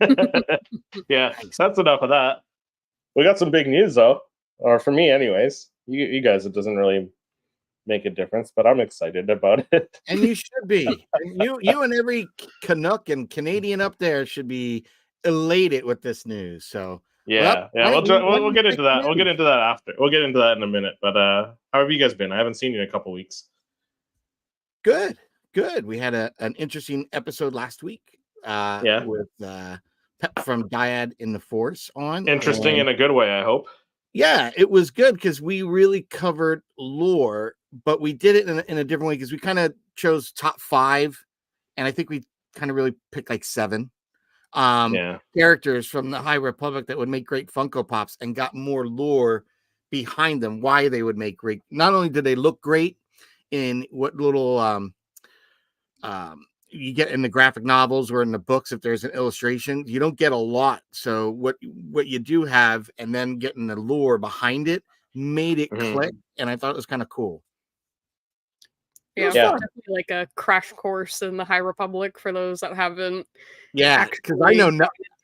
Yeah, Nice. that's enough of that. We got some big news though, or for me, anyways. You guys, it doesn't really make a difference, but I'm excited about it. And you should be. And you and every Canuck and Canadian up there should be elated with this news. So Yeah, why We'll, don't you, we'll get into that. We'll get into that after. We'll get into that in a minute. But how have you guys been? I haven't seen you in a couple weeks. Good. We had an interesting episode last week. With Pep from Dyad in the Force on. Interesting in a good way, I hope. Yeah, it was good because we really covered lore, but we did it in a different way because we kind of chose top 5, and I think we kind of really picked like 7 characters from the High Republic that would make great Funko Pops and got more lore behind them, why they would make great. Not only did they look great in what little you get in the graphic novels or in the books, if there's an illustration, you don't get a lot. So what you do have, and then getting the lore behind it made it click, and I thought it was kind of cool. Yeah, definitely like a crash course in the High Republic for those that haven't. Yeah, because I know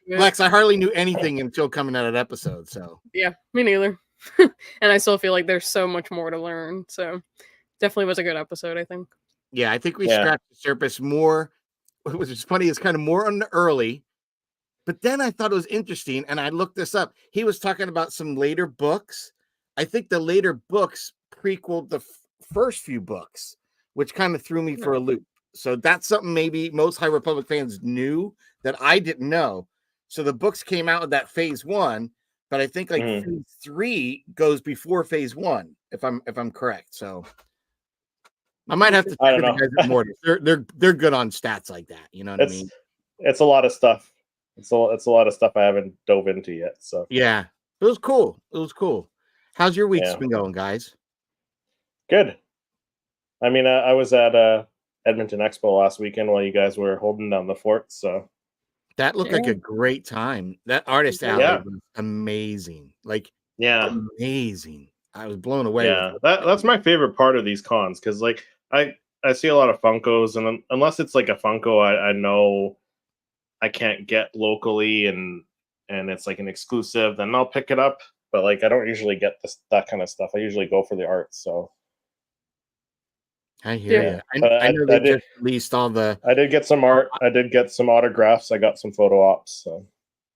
Lex, I hardly knew anything until coming out of that episode. So yeah, me neither. And I still feel like there's so much more to learn. So definitely was a good episode, I think. Yeah, I think we scratched the surface more. Which is funny, it's kind of more on the early, but then I thought it was interesting, and I looked this up. He was talking about some later books. I think the later books prequeled the first few books, which kind of threw me for a loop. So that's something maybe most High Republic fans knew that I didn't know. So the books came out with that phase 1, but I think like phase 3 goes before phase 1, if I'm correct. So I might have to. I don't know. More. They're good on stats like that. You know what I mean? It's a lot of stuff. It's a lot of stuff I haven't dove into yet. So yeah, it was cool. How's your week's been going, guys? Good. I mean, I was at Edmonton Expo last weekend while you guys were holding down the fort. So that looked like a great time. That artist alley was amazing. Amazing. I was blown away. Yeah, that's my favorite part of these cons, because like I see a lot of Funkos, and unless it's like a Funko I know I can't get locally and it's like an exclusive, then I'll pick it up. But like I don't usually get that kind of stuff. I usually go for the art. So I hear you. I know they just released all the. I did get some art. I did get some autographs. I got some photo ops. So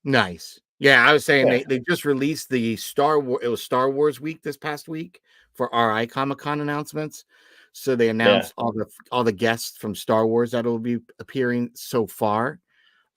nice. Yeah, I was saying they just released the Star Wars. It was Star Wars week this past week for RI Comic-Con announcements. So they announced all the guests from Star Wars that will be appearing so far.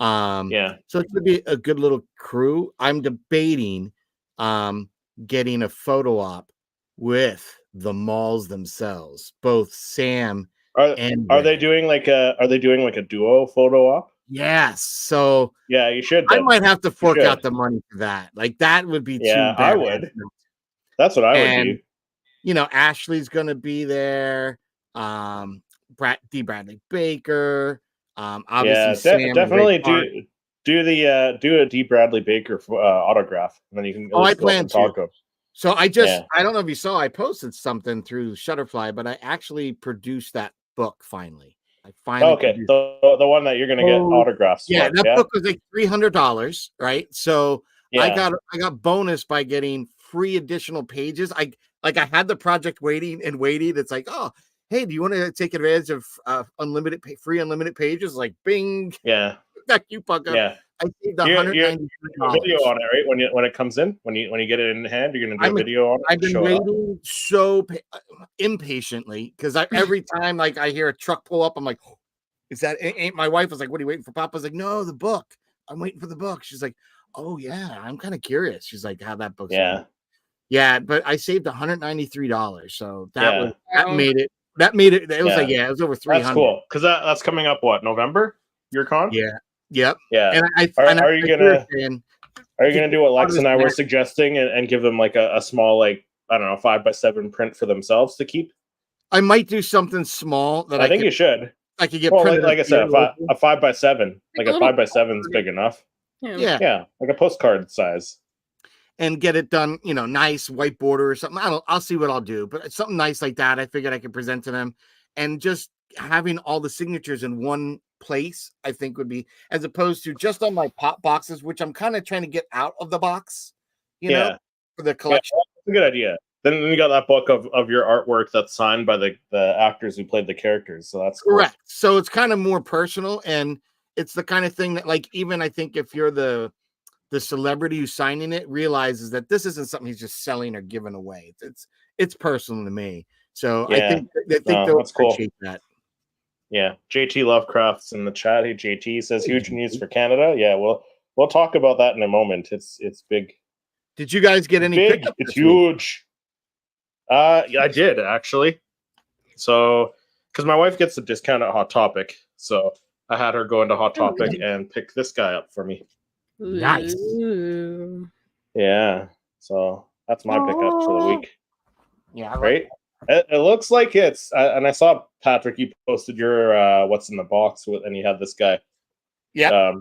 So it's gonna be a good little crew. I'm debating getting a photo op with the malls themselves, both Sam and are they doing like a duo photo op? Yes. So yeah, you should. I might have to fork out the money for that. Like that would be too bad. I would. That's what I would do. You know, Ashley's gonna be there. D. Bradley Baker. Obviously, Sam definitely do a D. Bradley Baker autograph, and then you can. I plan to. So I don't know if you saw, I posted something through Shutterfly, but I actually produced that book finally. I finally the one that you're gonna get autographs. Yeah, that book was like $300, right? So I got bonus by getting free additional pages. I had the project waiting. It's like, oh, hey, do you want to take advantage of free unlimited pages? Like, bing. Yeah. That coupon. Yeah. I saved $190. Video on it, right? When it comes in, when you get it in hand, you're gonna do a video on it. I've been waiting so impatiently because every time like I hear a truck pull up, I'm like, oh, is that? My wife was like, "What are you waiting for?" Papa's like, "No, the book. I'm waiting for the book." She's like, "Oh yeah, I'm kind of curious." She's like, "How that book's going?" Yeah, but I saved $193, so that made it. It was it was over 300. That's cool because that's coming up. What, November? Your con? Yeah. Yep. Yeah. And are you gonna do what Lex and I were suggesting and give them like a small, like, I don't know, 5x7 print for themselves to keep? I might do something small that I think you should. I could get printed. Like I said, a 5x7, like a 5x7 is big enough. Yeah, like a postcard size. And get it done, nice white border or something. I'll see what I'll do, but something nice like that. I figured I could present to them, and just having all the signatures in one place, I think would be, as opposed to just on my pop boxes, which I'm kind of trying to get out of the box, you know, for the collection. Yeah, that's a good idea. Then you got that book of your artwork that's signed by the actors who played the characters. So that's cool. Correct. So it's kind of more personal, and it's the kind of thing that, like, even I think if you're the celebrity who's signing it realizes that this isn't something he's just selling or giving away. It's personal to me. So I think they'll appreciate that. Yeah, JT Lovecraft's in the chat. Hey, JT says huge news for Canada. Yeah, we'll talk about that in a moment. It's big. Did you guys get any? Big. It's huge. I did actually. So, because my wife gets a discount at Hot Topic, so I had her go into Hot Topic and pick this guy up for me. Nice. Yeah. So that's my pickup for the week. Yeah. Right. It looks like it's, and I saw Patrick. You posted your what's in the box with, and you had this guy. Yeah.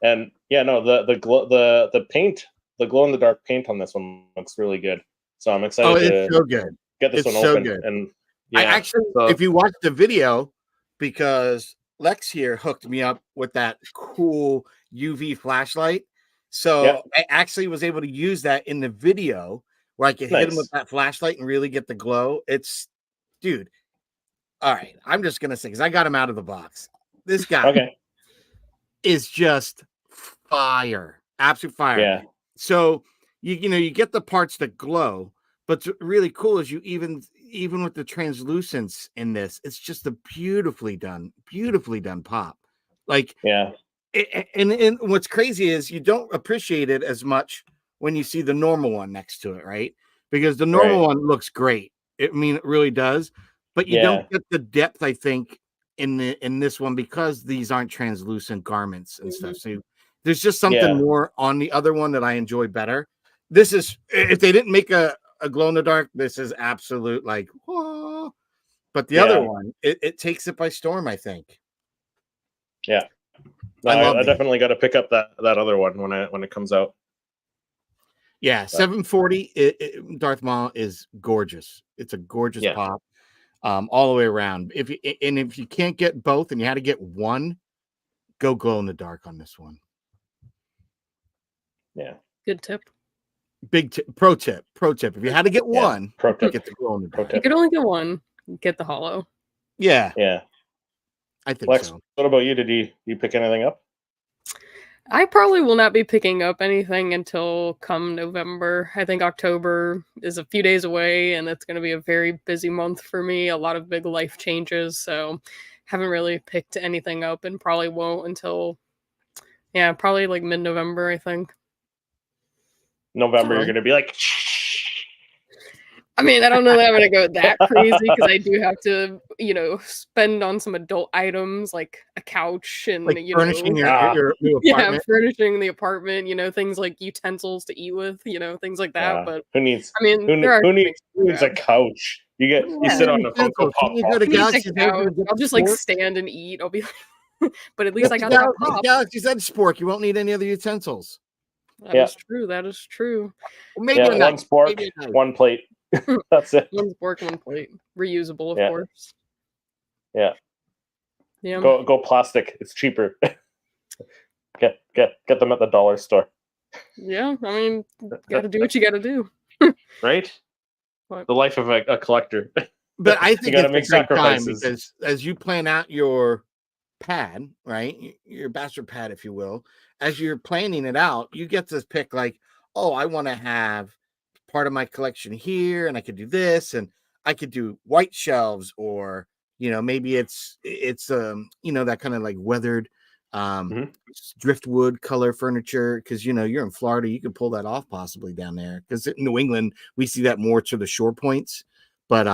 And yeah, no, the paint, the glow in the dark paint on this one looks really good. So I'm excited it's so good. Get this one open. Good. And yeah, I actually, if you watch the video, because Lex here hooked me up with that cool UV flashlight. So I actually was able to use that in the video where I could hit him with that flashlight and really get the glow. It's, dude. All right. I'm just going to say, because I got him out of the box. This guy is just fire. Absolute fire. Yeah. So, you get the parts that glow, but what's really cool is you even with the translucence in this, it's just a beautifully done pop. Like, and what's crazy is you don't appreciate it as much when you see the normal one next to it, right? Because the normal one looks great. It really does, but you don't get the depth, I think, in this one, because these aren't translucent garments and stuff. So there's just something more on the other one that I enjoy better. This is, if they didn't make a glow in the dark, this is absolute, like, whoa. But the other one, it takes it by storm, I think. Yeah. No, I definitely got to pick up that other one when it comes out. Yeah, 740 Darth Maul is gorgeous. It's a gorgeous pop, all the way around. If you can't get both and you had to get one, go glow in the dark on this one. Yeah, good tip. Big pro tip. If you had to get one, get the glow in the dark. You could only get one. Get the hollow. Yeah. I think Lex, so. what about you? Did you pick anything up? I probably will not be picking up anything until come November. I think October is a few days away, and it's going to be a very busy month for me. A lot of big life changes, so haven't really picked anything up, and probably won't until, probably like mid-November, I think. November, you're going to be like... I mean, I don't know that I'm going to go that crazy, because I do have to, spend on some adult items like a couch and, like furnishing your new apartment. furnishing the apartment, things like utensils to eat with, things like that. But who needs? I mean, who needs a couch? You sit on the Funko Pop. I'll just like stand and eat. I'll be like, but at least I got that pop. Galaxy said spork. You won't need any other utensils. That is true. Well, maybe one spork, one plate. That's it. One spork, one plate. Reusable, of course. Yeah. Go plastic. It's cheaper. Get them at the dollar store. Yeah, I mean, gotta do what you gotta do. Right? What? The life of a collector. But I think you gotta make sacrifices because as you plan out your pad, right? Your bastard pad, if you will, as you're planning it out, you get to pick like, oh, I want to have part of my collection here, and I could do this, and I could do white shelves, or maybe it's that kind of like weathered driftwood color furniture, because you're in Florida, you could pull that off possibly down there, because in New England we see that more to the shore points. But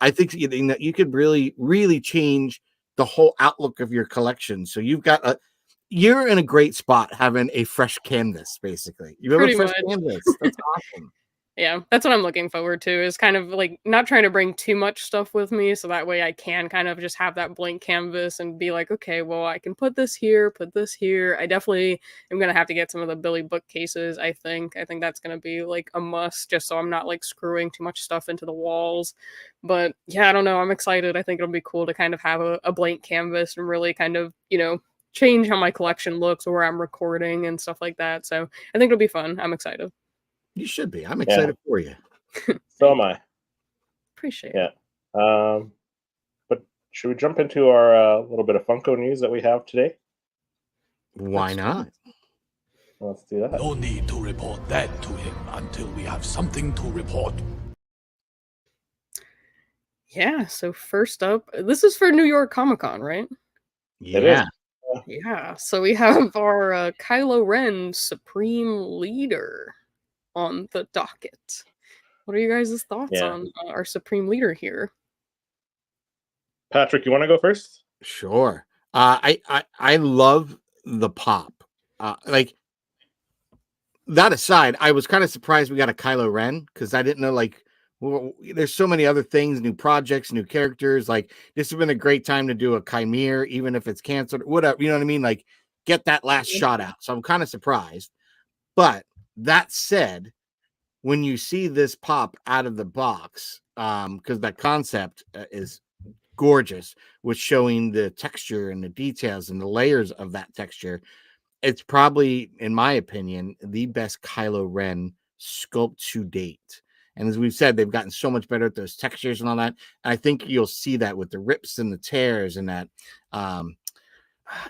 I think that you could really change the whole outlook of your collection. So you're in a great spot having a fresh canvas, basically. You have a fresh canvas. That's awesome. Yeah, that's what I'm looking forward to, is kind of like not trying to bring too much stuff with me so that way I can kind of just have that blank canvas and be like, okay, well, I can put this here, put this here. I definitely am going to have to get some of the Billy bookcases, I think. I think that's going to be like a must just so I'm not like screwing too much stuff into the walls. But yeah, I don't know. I'm excited. I think it'll be cool to kind of have a blank canvas and really kind of, change how my collection looks or where I'm recording and stuff like that. So I think it'll be fun. I'm excited. You should be. I'm excited for you. So am I. Appreciate Yeah. it. But should we jump into our little bit of Funko news that we have today? Why not? Let's do that. No need to report that to him until we have something to report. Yeah, so first up, this is for New York Comic Con, right? Yeah. Yeah, so we have our Kylo Ren Supreme Leader on the docket. What are you guys' thoughts on our Supreme Leader here? Patrick, you want to go first? Sure. I love the pop. Like, that aside, I was kind of surprised we got a Kylo Ren because I didn't know, like, there's so many other things, new projects, new characters. Like, this has been a great time to do a Chimere, even if it's canceled, whatever. You know what I mean? Like, get that last shot out. So I'm kind of surprised. But that said, when you see this pop out of the box, because that concept is gorgeous with showing the texture and the details and the layers of that texture, it's probably, in my opinion, the best Kylo Ren sculpt to date. And as we've said, they've gotten so much better at those textures and all that. And I think you'll see that with the rips and the tears and that. I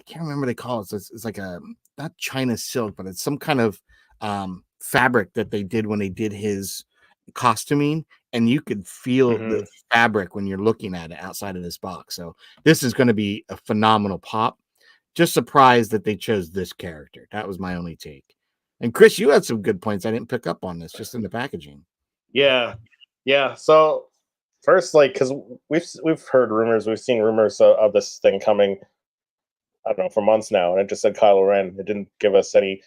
can't remember what they call it. It's like a, not China silk, but it's some kind of fabric that they did when they did his costuming. And you could feel the fabric when you're looking at it outside of this box. So this is going to be a phenomenal pop. Just surprised that they chose this character. That was my only take. And Chris, you had some good points. I didn't pick up on this, just in the packaging. Yeah. So first, like, because we've heard rumors, we've seen rumors of this thing coming, I don't know, for months now, and it just said Kylo Ren. It didn't give us any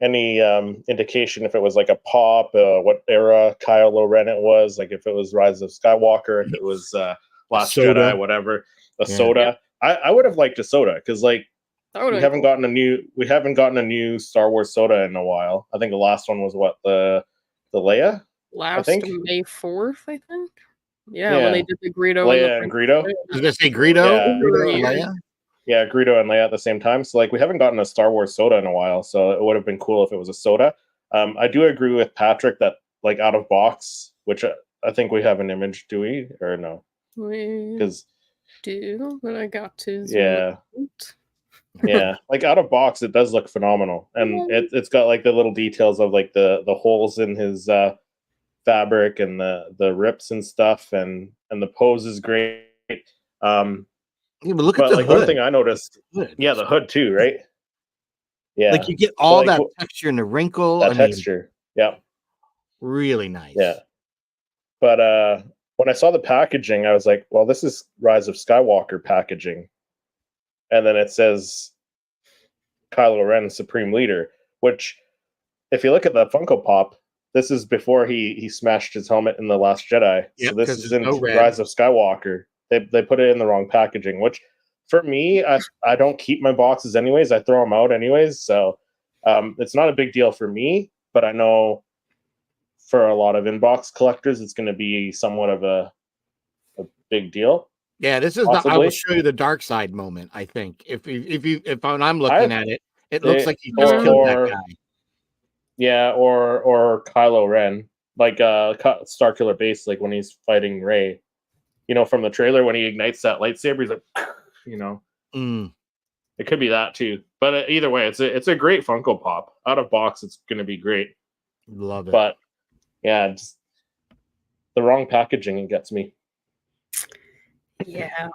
indication if it was like a pop, what era Kylo Ren it was, like if it was Rise of Skywalker, if it was Last Jedi, whatever. Soda. I would have liked a soda because, like, we haven't gotten a new Star Wars soda in a while. I think the last one was what, the Leia? Last May 4th, I think. Yeah, when they did the Greedo Leia and Greedo. I was gonna say Greedo. Yeah. Greedo and Leia. Yeah, Greedo and Leia at the same time. So, like, we haven't gotten a Star Wars soda in a while, so it would have been cool if it was a soda. I do agree with Patrick that, like, out of box, which I think we have an image, do we? Or no? Because but I got to. Yeah, like, out of box, it does look phenomenal, and it's got, like, the little details of, like, the holes in his fabric and the rips and stuff, and the pose is great. Yeah, but look at the like, hood. one thing I noticed, the hood too, right? Yeah, like, you get all that texture and the wrinkle. That texture, really nice. Yeah, but when I saw the packaging, I was like, well, this is Rise of Skywalker packaging, and then it says Kylo Ren Supreme Leader, which, if you look at the Funko Pop, this is before he smashed his helmet in The Last Jedi. So this is in Rise of Skywalker. They put it in the wrong packaging, which, for me, I don't keep my boxes anyways. I throw them out anyways. So it's not a big deal for me, but I know for a lot of inbox collectors, it's going to be somewhat of a big deal. Yeah, this is I will show you the dark side moment, I think. If when I'm looking at it, it looks like he just killed that guy. Yeah, or Kylo Ren, like Star Killer Base, like when he's fighting Rey. You know, from the trailer when he ignites that lightsaber, he's like, you know, it could be that too. But either way, it's a great Funko Pop. Out of box, it's going to be great. Love it. But yeah, just the wrong packaging, it gets me. Yeah.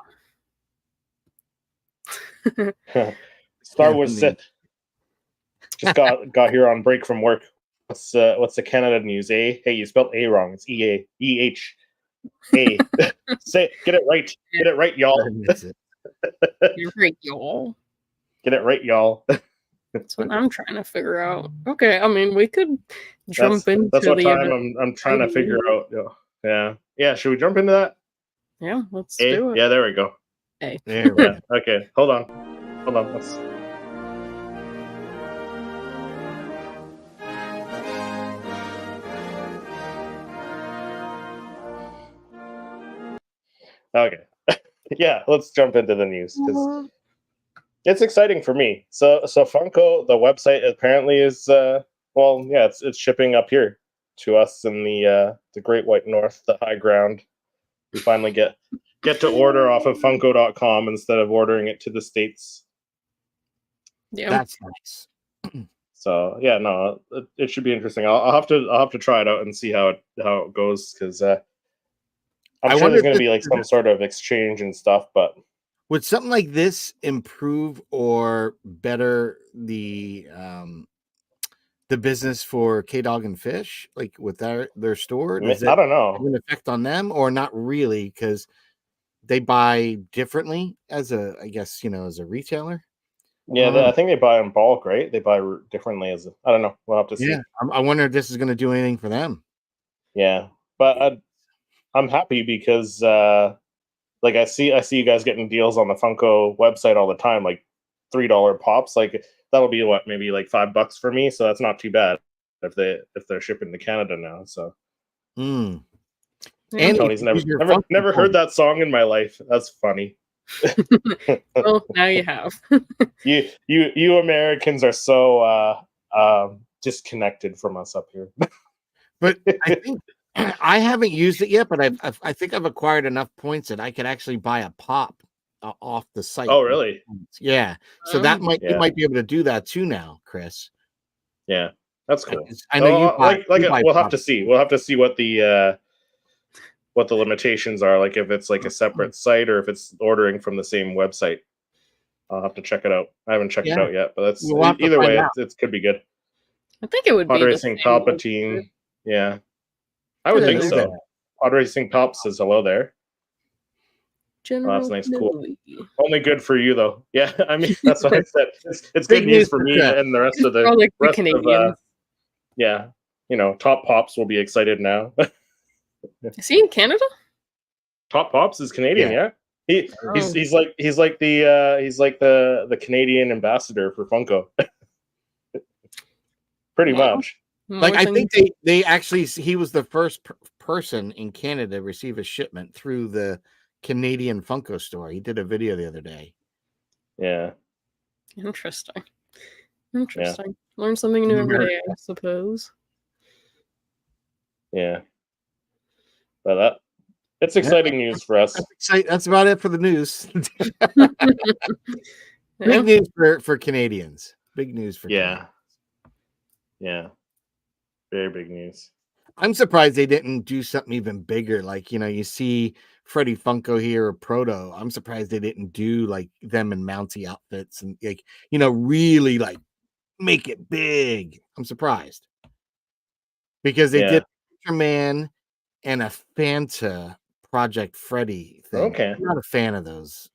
Star Wars Sith just got here on break from work. What's the Canada news? Hey, you spelled A wrong. It's EH. Hey, get it right. Get it right, y'all. You're right, y'all. Get it right, y'all. That's what I'm trying to figure out. Okay, I mean, we could jump into that's what the time event. I'm trying to figure out. Yeah. Should we jump into that? Yeah, let's A? do it. Yeah, there we go. Hey. There we Yeah. go. Okay. Hold on. Let's... Okay. Yeah, let's jump into the news because it's exciting for me. So Funko, the website apparently is it's shipping up here to us in the Great White North, the high ground. We finally get to order off of Funko.com instead of ordering it to the States. Yeah, That's nice. So yeah, no, it should be interesting. I'll have to try it out and see how it goes because I'm sure wonder there's if going to this be like some sort of exchange and stuff. But would something like this improve or better the business for K-Dog and Fish, like with their store? Does I it don't have know. an effect on them or not really? Because they buy differently as a retailer. Yeah, I think they buy in bulk, right? They buy differently I don't know. We'll have to see. Yeah, I wonder if this is going to do anything for them. Yeah, but I'm happy because like I see you guys getting deals on the Funko website all the time, like $3 pops. Like that'll be what, maybe like $5 for me. So that's not too bad if they're shipping to Canada now. So Mm. yeah. And Tony's you use your never Funko heard that song in my life. That's funny. Well, now you have. you Americans are so disconnected from us up here. But I think I haven't used it yet, but I think I've acquired enough points that I could actually buy a pop off the site. Oh, really? Yeah. So that Oh. you might be able to do that too now, Chris. Yeah, that's cool. I know you buy, we'll have to see. We'll have to see what the limitations are. Like if it's like a separate site or if it's ordering from the same website. I'll have to check it out. I haven't checked it out yet, but that's either way. It could be good. I think it would Pod be Racing Palpatine. Yeah, I would think so. Pod Racing Palp says hello there. General that's nice. Cool. Only good for you though. Yeah, I mean that's what I said. It's Big good news for me and the rest of the Canadians. Yeah, Top Pops will be excited now. Is he in Canada? Top Pops is Canadian. Yeah. He's like the Canadian ambassador for Funko. Pretty much. Like I think they actually he was the first person in Canada to receive a shipment through the Canadian Funko store. He did a video the other day. Yeah. Interesting. Yeah. Learn something new every day, I suppose. Yeah. But it's exciting news for us. That's about it for the news. Big news for Canadians. Big news for Canadians. Yeah. Very big news. I'm surprised they didn't do something even bigger. Like, you see Freddy Funko here or Proto. I'm surprised they didn't do like them in Mountie outfits and like, really like make it big. I'm surprised. Because they did Ultraman and a Fanta Project Freddy thing. Okay. I'm not a fan of those.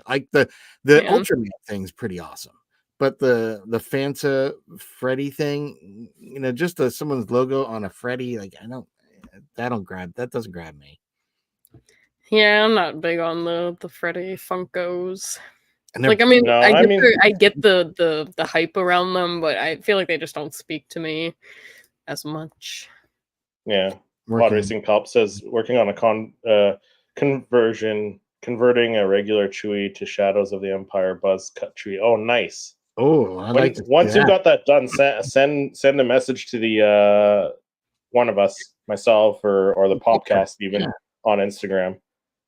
Like the Ultraman thing's pretty awesome. But the Fanta Freddy thing, just someone's logo on a Freddy, like that doesn't grab me. Yeah, I'm not big on the Freddy Funkos. I get the hype around them, but I feel like they just don't speak to me as much. Yeah. Pod Racing Pulp says working on a converting a regular Chewie to Shadows of the Empire Buzz cut Chewie. Oh, nice. Oh, once you've got that done, send a message to the one of us, myself or the podcast even on Instagram,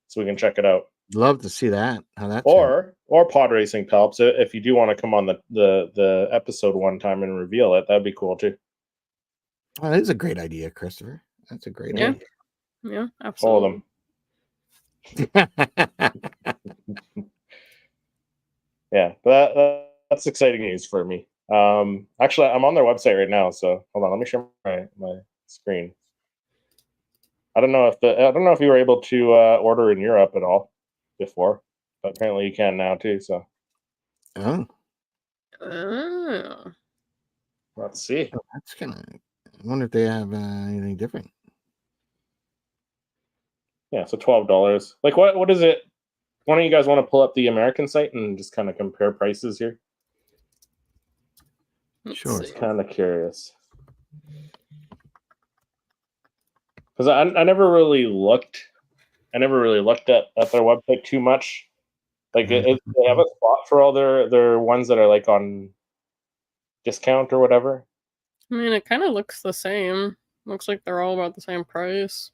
so we can check it out. Love to see that. How that or Pod Racing Palps. If you do want to come on the episode one time and reveal it, that'd be cool too. Oh, that is a great idea, Christopher. That's a great idea. Yeah, absolutely. Follow them. Yeah, but that's exciting news for me. Actually, I'm on their website right now, so hold on. Let me share my screen. I don't know if you were able to order in Europe at all before, but apparently you can now too. So, Oh. Let's see. Oh, that's kind of. I wonder if they have anything different. Yeah, so $12. Like, what is it? Why don't you guys want to pull up the American site and just kind of compare prices here? Let's Sure. see. Kind of curious. Because I never really looked. I never really looked at their website too much. Like, they have a spot for all their ones that are like on discount or whatever. I mean, it kind of looks the same. Looks like they're all about the same price.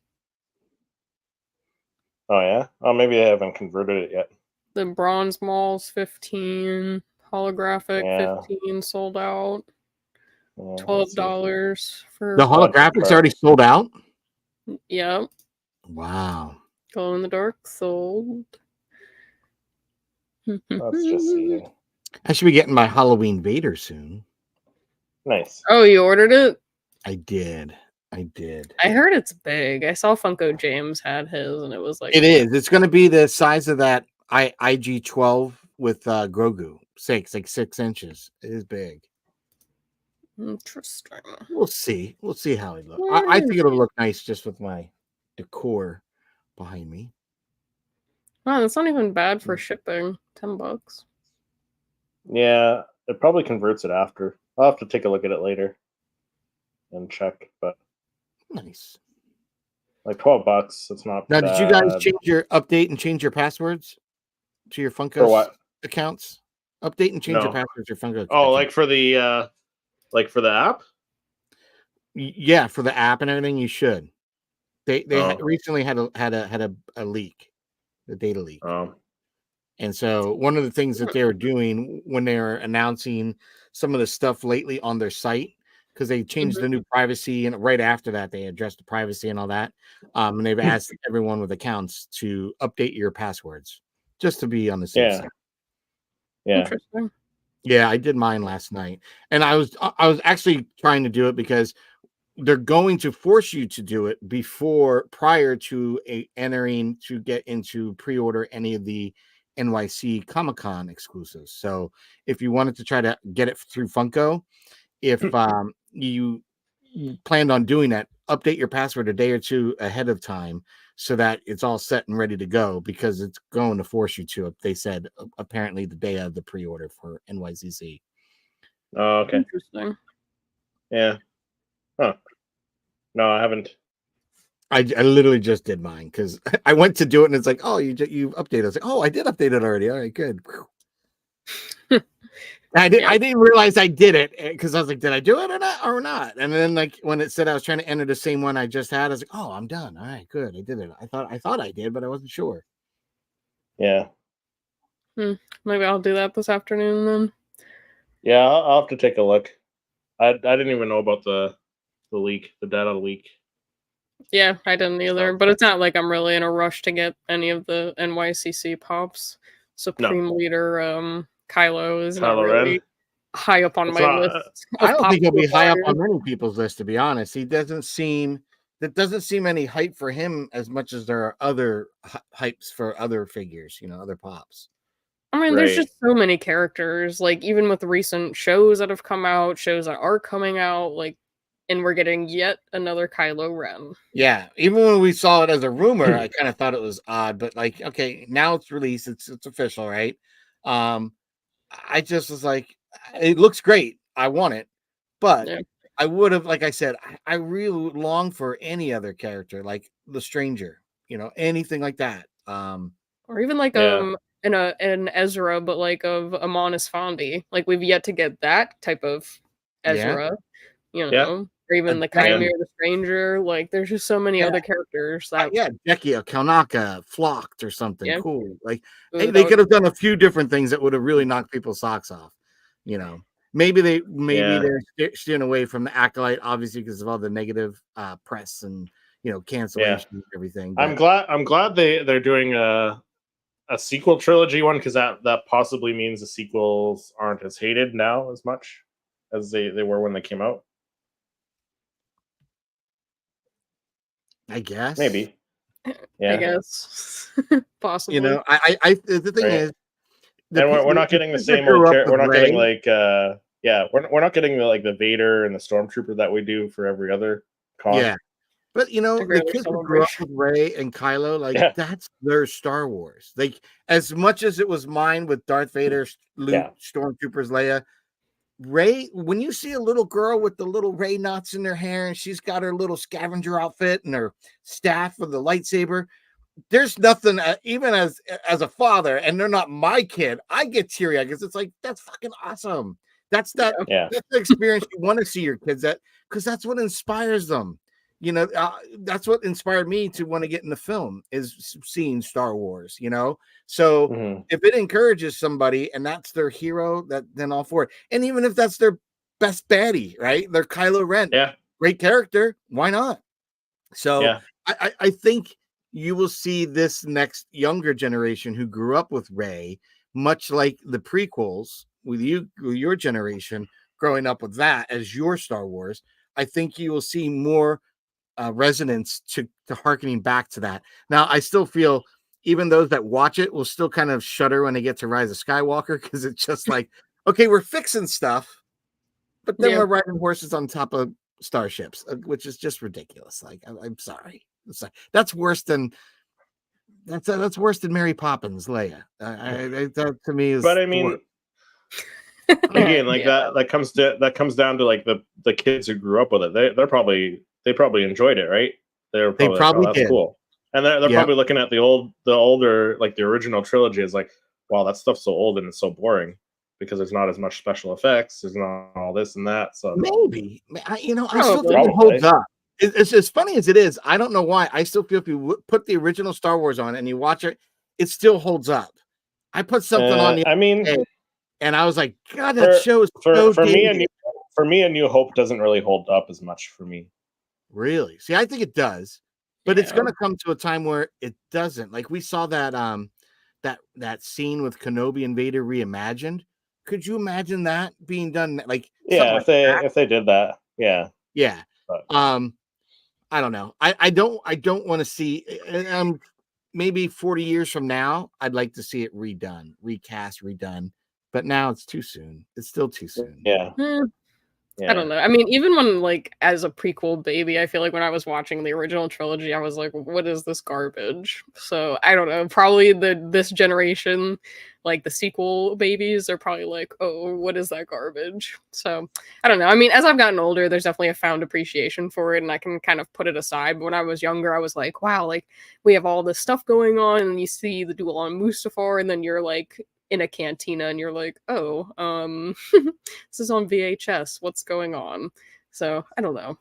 Oh yeah. Oh, maybe they haven't converted it yet. The bronze mall's 15, holographic Yeah. 15 sold out. Yeah, let's see. $12 for The holographics already sold out. Yep. Wow. Glow in the dark sold. Let's just see here. I should be getting my Halloween Vader soon. Nice. Oh, you ordered it? I did. I heard it's big. I saw Funko James had his, and it was like It is. It's going to be the size of that IG-12 with Grogu. Like 6 inches. It is big. Interesting. We'll see. We'll see how it looks. I think it'll look nice just with my decor behind me. Wow, that's not even bad for shipping. $10. Yeah, it probably converts it after. I'll have to take a look at it later and check. But Nice. like $12, it's not Now, bad. did you guys change your update and change your passwords to your Funko For what? accounts? Update and change your No. passwords to your Funko. Oh, account. like for the app? Yeah, for the app and everything, you should. They Oh. recently had a leak, the data leak. Oh. And so one of the things that they were doing when they were announcing some of the stuff lately on their site, because they changed the new privacy, and right after that they addressed the privacy and all that. And they've asked everyone with accounts to update your passwords just to be on the safe side. Yeah. Interesting. Yeah, I did mine last night, and I was actually trying to do it because they're going to force you to do it prior to entering to get into pre-order any of the NYC Comic-Con exclusives. So if you wanted to try to get it through Funko, if you planned on doing that, update your password a day or two ahead of time so that it's all set and ready to go, because it's going to force you to. They said apparently the day of the pre-order for NYCC. Oh, okay. Interesting. Yeah. Huh. No, I haven't. I literally just did mine because I went to do it and it's like, oh, you updated. I was like, oh, I did update it already. All right, good. I didn't realize I did it because I was like, did I do it or not? And then like when it said I was trying to enter the same one I just had, I was like, oh, I'm done. All right, good. I did it. I thought I did, but I wasn't sure. Yeah. Maybe I'll do that this afternoon then. Yeah, I'll have to take a look. I didn't even know about the leak, the data leak. Yeah, I didn't either. But it's not like I'm really in a rush to get any of the NYCC pops. Supreme Leader Kylo is not really high up on my list. I don't think he'll be high up on many people's list, to be honest. There doesn't seem any hype for him as much as there are other hypes for other figures, other pops. I mean, there's just so many characters, like even with recent shows that have come out, shows that are coming out, like, and we're getting yet another Kylo Ren. Yeah, even when we saw it as a rumor, I kind of thought it was odd, but like, okay, now it's released, it's official, right? I just was like, it looks great. I want it, but I would have, like I said, I really long for any other character, like the Stranger, anything like that. Or even like an Ezra, but like of Amon Esfandi. Like we've yet to get that type of Ezra, or even the Chimera, the Stranger. Like there's just so many other characters that Jackie or Kaunaka, Flocked or something cool. Like they could have done a few different things that would have really knocked people's socks off. Maybe they're steering away from the Acolyte, obviously because of all the negative press and cancellation and everything. But I'm glad they're doing a sequel trilogy one, because that possibly means the sequels aren't as hated now as much as they were when they came out. I guess maybe. I guess possibly. the thing is, And we're not getting the kids that same grew old up character. with We're not getting Rey- like we're not getting the Vader and the Stormtrooper that we do for every other con. Yeah. But Every the other kids who grew up celebration. with Rey and Kylo, like Yeah. that's their Star Wars. Like as much as it was mine with Darth Vader, Luke, Yeah. Stormtroopers, Leia, Rey. When you see a little girl with the little Rey knots in her hair and she's got her little scavenger outfit and her staff with the lightsaber, there's nothing. Even as a father, and they're not my kid, I get teary eyed because it's like that's fucking awesome. That's Yeah. that's the experience you want to see your kids at because that's what inspires them. That's what inspired me to want to get in the film is seeing Star Wars. So Mhm. if it encourages somebody and that's their hero, then all for it. And even if that's their best baddie, right? They're Kylo Ren, Yeah. great character. Why not? So Yeah. I think you will see this next younger generation who grew up with Rey, much like the prequels with your generation growing up with that as your Star Wars. I think you will see more resonance to harkening back to that. Now, I still feel even those that watch it will still kind of shudder when they get to Rise of Skywalker because it's just like, okay, we're fixing stuff, but then Yeah. we're riding horses on top of starships, which is just ridiculous. Like, I'm sorry. That's worse than that's worse than Mary Poppins, Leia. That to me is. But I mean, again, like Yeah. that comes down to like the kids who grew up with it. They probably enjoyed it, right? They're They probably, probably like, oh, that's did. cool. And they're Yep. probably looking at the older, like the original trilogy is like, wow, that stuff's so old and it's so boring because there's not as much special effects. There's not all this and that. So Maybe I still Probably. think it holds up. It's as funny as it is. I don't know why. I still feel if you put the original Star Wars on and you watch it, it still holds up. I put something on the I mean, other day, and I was like, God, that show is so for me, dated. A New Hope doesn't really hold up as much for me. Really? See, I think it does, but it's Yeah. going to come to a time where it doesn't. Like we saw that that scene with Kenobi and Vader reimagined. Could you imagine that being done? Like Yeah, something like that? if they did that, yeah. Yeah. But, I don't know. I don't want to see. Maybe 40 years from now, I'd like to see it redone, recast, redone. But now it's too soon. It's still too soon. yeah. I don't know. I mean, even when like as a prequel baby, I feel like when I was watching the original trilogy, I was like, "What is this garbage?" So I don't know. Probably this generation, like the sequel babies, are probably like, "Oh, what is that garbage?" So I don't know. I mean, as I've gotten older, there's definitely a found appreciation for it, and I can kind of put it aside. But when I was younger, I was like, "Wow, like we have all this stuff going on," and you see the duel on Mustafar, and then you're like in a cantina and you're like, oh, this is on VHS. What's going on? So I don't know.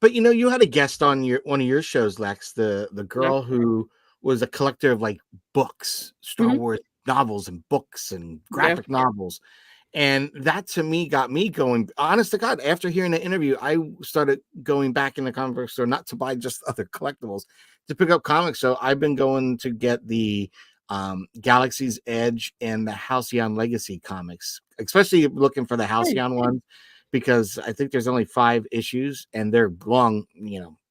But you had a guest on one of your shows, Lex, the girl who was a collector of like books, Star Wars novels and books and graphic novels. And that to me got me going. Honest to God, after hearing the interview, I started going back in the comic store, not to buy just other collectibles, to pick up comics. So I've been going to get the Galaxy's Edge and the Halcyon Legacy comics, especially looking for the Halcyon ones, because I think there's only 5 issues and they're long,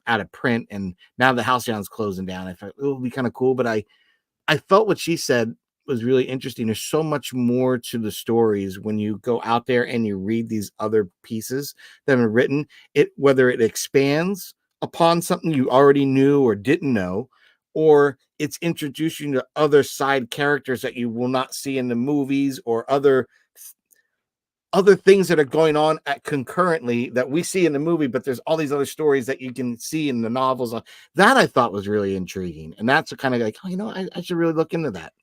out of print. And now the Halcyon's closing down. I thought it would be kind of cool, but I felt what she said was really interesting. There's so much more to the stories when you go out there and you read these other pieces that are written. Whether it expands upon something you already knew or didn't know, or it's introducing you to other side characters that you will not see in the movies, or other things that are going on concurrently that we see in the movie, but there's all these other stories that you can see in the novels. That I thought was really intriguing, and that's kind of like, I should really look into that,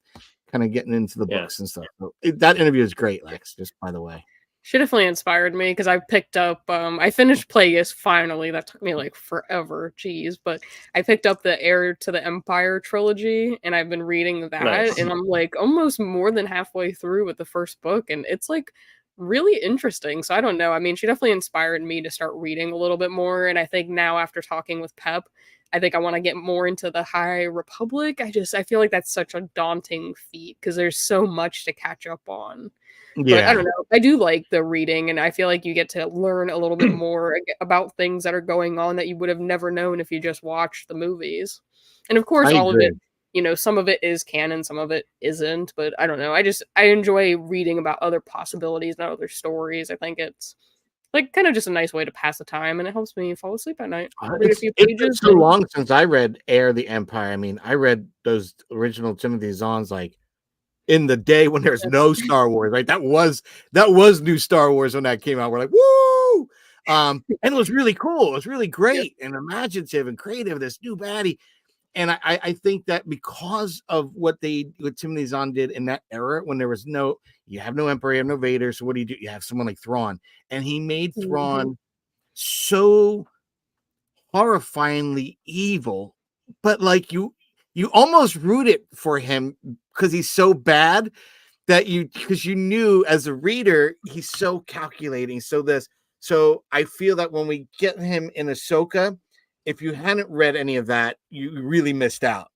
kind of getting into the books and stuff. So that interview is great, Lex, just by the way. She definitely inspired me because I picked up, I finished Plagueis finally. That took me like forever, geez. But I picked up the Heir to the Empire trilogy and I've been reading that. And I'm like almost more than halfway through with the first book. And it's like really interesting. So I don't know. I mean, she definitely inspired me to start reading a little bit more. And I think now after talking with Pep, I think I want to get more into the High Republic. I feel like that's such a daunting feat because there's so much to catch up on. Yeah. But I don't know. I do like the reading, and I feel like you get to learn a little bit more about things that are going on that you would have never known if you just watched the movies. And of course, all of it you know, some of it is canon, some of it isn't, but I don't know. I enjoy reading about other possibilities and other stories. I think it's like kind of just a nice way to pass the time, and it helps me fall asleep at night. I'll read a few It's been pages. so long since I read Heir of the Empire. I mean, I read those original Timothy Zahn's like in the day when there's no Star Wars, right? That was new Star Wars when that came out. We're like, woo! And it was really cool. It was really great and imaginative and creative. This new baddie. And I think that because of what Timothy Zahn did in that era, when there was you have no Emperor, you have no Vader. So what do? You have someone like Thrawn, and he made Thrawn so horrifyingly evil, but like you almost root it for him because he's so bad that because you knew as a reader he's so calculating. So I feel that when we get him in Ahsoka, if you hadn't read any of that, you really missed out.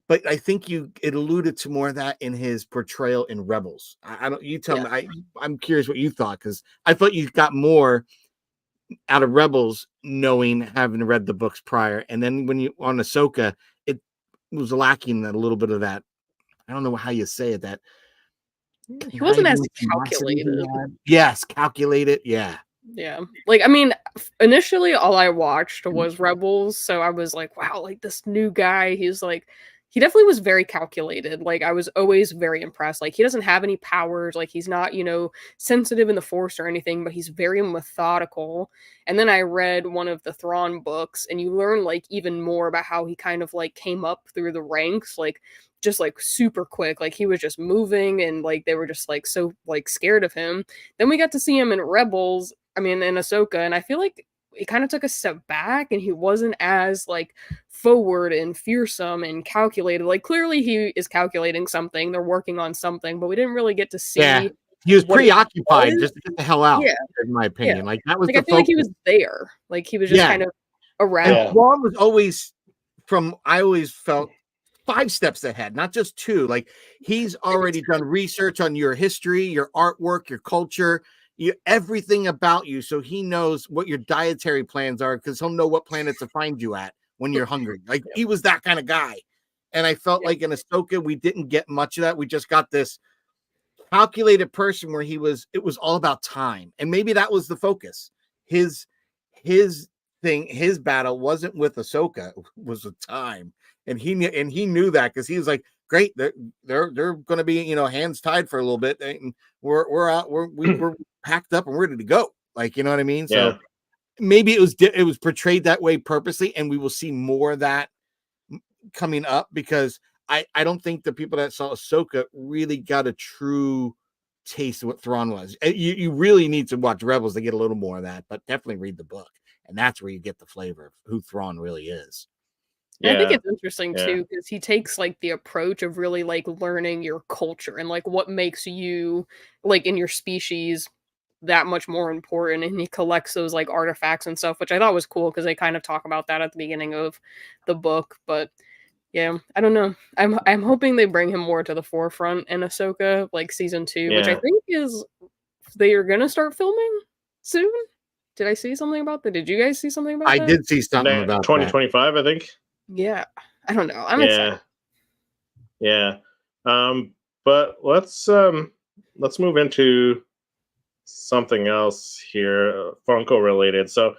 But I think it alluded to more of that in his portrayal in Rebels. I don't. You tell me. I'm curious what you thought, because I thought you got more out of Rebels, having read the books prior, and then when you on Ahsoka, it was lacking a little bit of that. I don't know how you say it. That he wasn't as calculated. Yes, calculated. Yeah. Yeah. Like, I mean, initially all I watched was Rebels, so I was like, wow, like this new guy, he definitely was very calculated. Like, I was always very impressed. Like, he doesn't have any powers, like he's not, sensitive in the Force or anything, but he's very methodical. And then I read one of the Thrawn books, and you learn like even more about how he kind of like came up through the ranks, like just like super quick. Like, he was just moving, and like they were just like so like scared of him. Then we got to see him in Rebels, in Ahsoka, and I feel like he kind of took a step back, and he wasn't as like forward and fearsome and calculated. Like, clearly he is calculating something, they're working on something, but we didn't really get to see. Yeah, he was preoccupied just to get the hell out. In my opinion, yeah. Like that was like the I feel like he was there, like he was just kind of around. And Thrawn was always I always felt 5 steps ahead, not just 2. Like, he's already done research on your history, your artwork, your culture, everything about you. So he knows what your dietary plans are, because he'll know what planet to find you at when you're hungry. Like, he was that kind of guy. And I felt like in Ahsoka, we didn't get much of that. We just got this calculated person where it was all about time. And maybe that was the focus. His thing, his battle wasn't with Ahsoka, it was with time. And he knew that, because he was like, great, they're going to be, hands tied for a little bit, and we're out, we're packed up and ready to go. Like, you know what I mean? So maybe it was portrayed that way purposely, and we will see more of that coming up, because I don't think the people that saw Ahsoka really got a true taste of what Thrawn was. You really need to watch Rebels to get a little more of that, but definitely read the book, and that's where you get the flavor of who Thrawn really is. I think it's interesting too, because he takes like the approach of really like learning your culture and like what makes you like in your species that much more important, and he collects those like artifacts and stuff, which I thought was cool, because they kind of talk about that at the beginning of the book. But yeah, I don't know. I'm hoping they bring him more to the forefront in Ahsoka, like season 2, which I think is they are gonna start filming soon. Did I see something about that? Did you guys see something about that? I did see something about 2025, I think. Yeah, I don't know. I'm excited. Yeah. But let's move into something else here, Funko related. So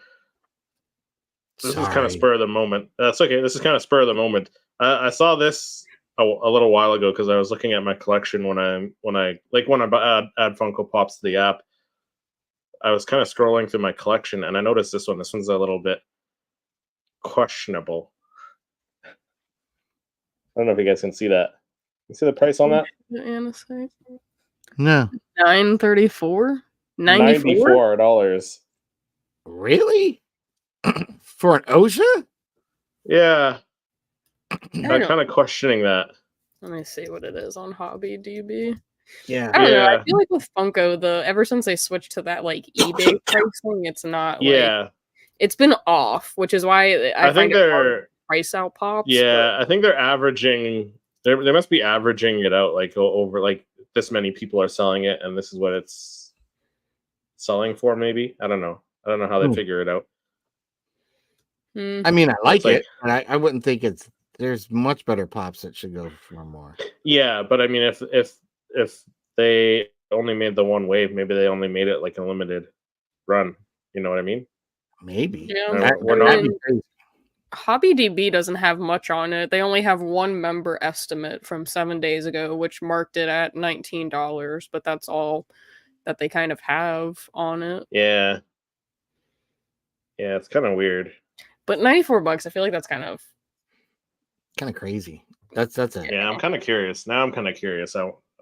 this is kind of spur of the moment. That's okay. This is kind of spur of the moment. I saw this a little while ago, because I was looking at my collection when I add Funko Pops to the app. I was kind of scrolling through my collection, and I noticed this one. This one's a little bit questionable. I don't know if you guys can see that. You see the price on that? No. $934. $94. Really? For an OSHA? Yeah. I'm kind of questioning that. Let me see what it is on Hobby DB. Yeah. I don't know. I feel like with Funko, ever since they switched to that like eBay pricing, it's not it's been off, which is why I think they're price out pops. Yeah, I think they're averaging. They must be averaging it out like over like this many people are selling it, and this is what it's selling for. Maybe I don't know. I don't know how they figure it out. I mean, I like it, and I wouldn't think it's there's much better pops that should go for more. Yeah, but I mean, if they only made the one wave, maybe they only made it like a limited run. You know what I mean? Maybe. Yeah, We're I not. mean, HobbyDB doesn't have much on it. They only have one member estimate from 7 days ago, which marked it at $19, but that's all that they kind of have on it. Yeah. Yeah, it's kind of weird. But $94, I feel like that's kind of crazy. That's it. Yeah, I'm kind of curious. Now I'm kind of curious.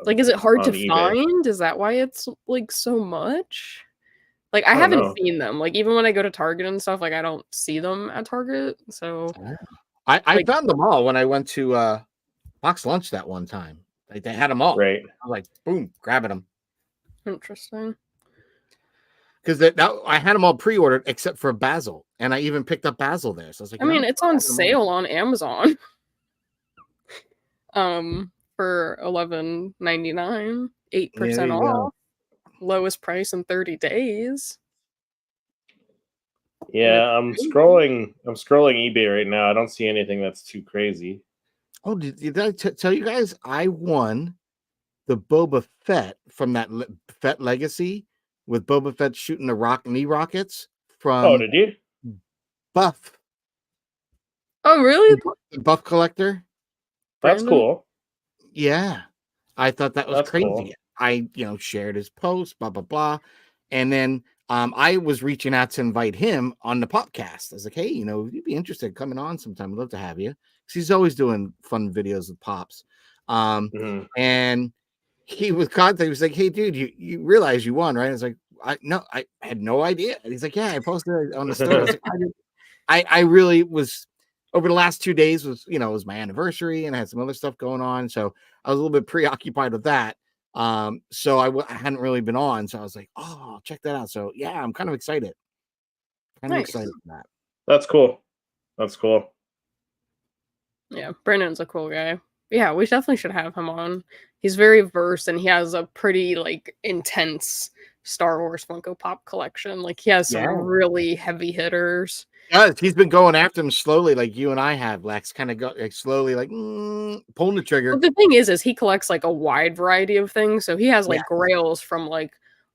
Like, is it hard on to eBay. find? Is that why it's like so much? Like, I I don't haven't know. seen them. Like, even when I go to Target and stuff, like I don't see them at Target. So I like- found them all when I went to Box Lunch that one time. Like they had them all. Right. I was like, boom, grabbing them. Interesting. Because I had them all pre-ordered except for Basil, and I even picked up Basil there. So I was like, I mean, it's on sale on Amazon. For $11.99, 8% off, lowest price in 30 days. Yeah, I'm scrolling eBay right now. I don't see anything that's too crazy. Oh, did I tell you guys I won the Boba Fett from that Fett Legacy with Boba Fett shooting the knee rockets from Oh, did you? Buff. Oh, really? The Buff collector. That's cool. Yeah. I thought that was That's crazy. cool. I, shared his post, blah, blah, blah. And then I was reaching out to invite him on the podcast. I was like, hey, you'd be interested in coming on sometime. I'd love to have you. Because he's always doing fun videos with Pops. And he was contacted. He was like, hey, dude, you realize you won, right? I was like, I had no idea. And he's like, yeah, I posted it on the story. I was like, I really was over the last 2 days was, it was my anniversary and I had some other stuff going on. So I was a little bit preoccupied with that. So I hadn't really been on. So I was like, oh, check that out. So yeah, I'm kind of excited. Excited for that. That's cool. That's cool. Yeah, Brandon's a cool guy. Yeah, we definitely should have him on. He's very versed and he has a pretty intense Star Wars Funko Pop collection. Like he has some really heavy hitters. Yeah, he's been going after them slowly, like you and I have, Lex. Kind of go slowly, pulling the trigger. But the thing is he collects a wide variety of things. So he has grails from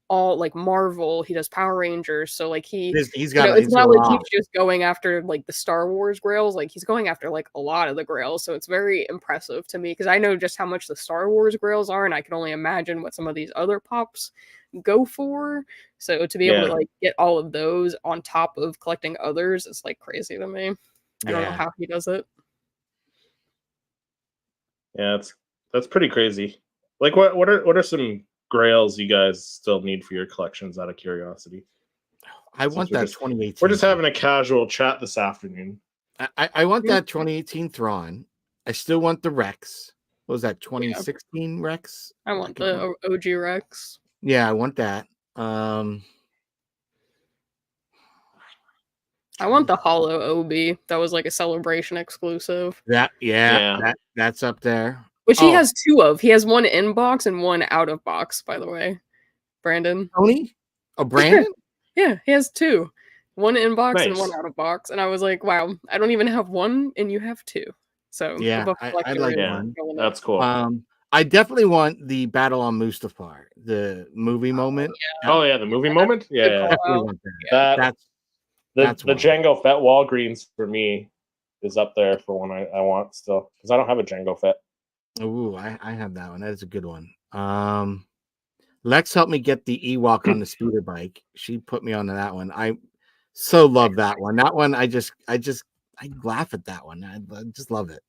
all Marvel. He does Power Rangers. So he's got. It's not like he's just going after the Star Wars grails. He's going after a lot of the grails. So it's very impressive to me because I know just how much the Star Wars grails are, and I can only imagine what some of these other pops go for. So to be able to get all of those on top of collecting others is crazy to me. I don't know how he does it. Yeah, that's pretty crazy. What are some grails you guys still need for your collections out of curiosity? I want that 2018. We're just having a casual chat this afternoon. I want that 2018 Thrawn. I still want the Rex. What was that, 2016 Rex? I want the OG Rex. Yeah, I want that. I want the Hollow OB. That was a Celebration exclusive. That's up there. Which he has two of. He has one in box and one out of box, by the way. Brandon. Tony? Oh, Brandon? Yeah, he has two. One in box and one out of box. And I was like, wow, I don't even have one and you have two. So yeah, I like one. That's cool. I definitely want the Battle on Mustafar, the movie moment. Yeah. The movie moment? Yeah. That's the Jango Fett Walgreens for me is up there for one I want still because I don't have a Jango Fett. Ooh, I have that one. That is a good one. Lex helped me get the Ewok on the speeder bike. She put me onto that one. I so love that one. That one, I laugh at that one. I just love it.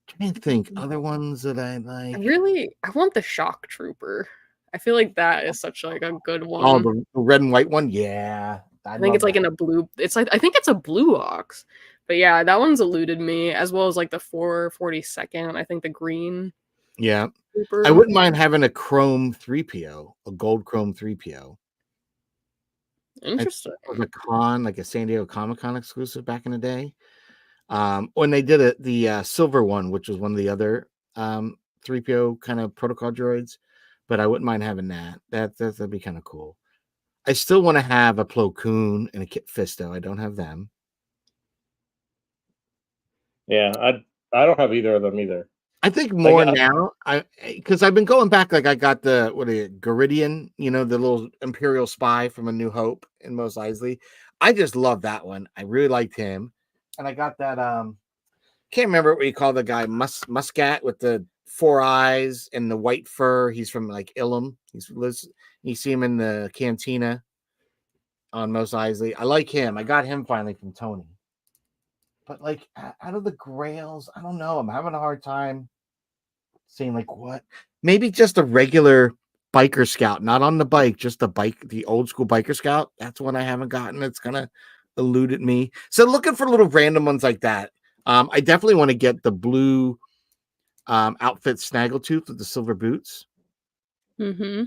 Trying to think other ones that I like. I want the Shock Trooper. I feel like that is such a good one. Oh, the red and white one, yeah. I think it's in a blue. It's I think it's a blue ox. But yeah, that one's eluded me, as well as the 442nd. I think the green. Yeah. Trooper. I wouldn't mind having a chrome 3PO, a gold chrome 3PO. Interesting. It was a San Diego Comic-Con exclusive back in the day. When they did the silver one, which was one of the other 3PO kind of protocol droids, but I wouldn't mind having that. That'd be kind of cool. I still want to have a Plo Koon and a Kit Fisto. I don't have them. Yeah, I don't have either of them either. I think more Like, now. Because I've been going back. Like I got the Garidian, the little Imperial spy from A New Hope in Mos Eisley. I just love that one. I really liked him, and I got that. Can't remember what you call the guy, Muscat with the 4 eyes and the white fur. He's from like Ilum. You see him in the cantina on Mos Eisley. I like him. I got him finally from Tony. But like out of the Grails, I don't know. I'm having a hard time saying like what. Maybe just a regular biker scout, not on the bike, just the old school biker scout. That's one I haven't gotten. It's gonna eluded me. So looking for little random ones like that. I definitely want to get the blue outfit Snaggletooth with the silver boots. Mm-hmm.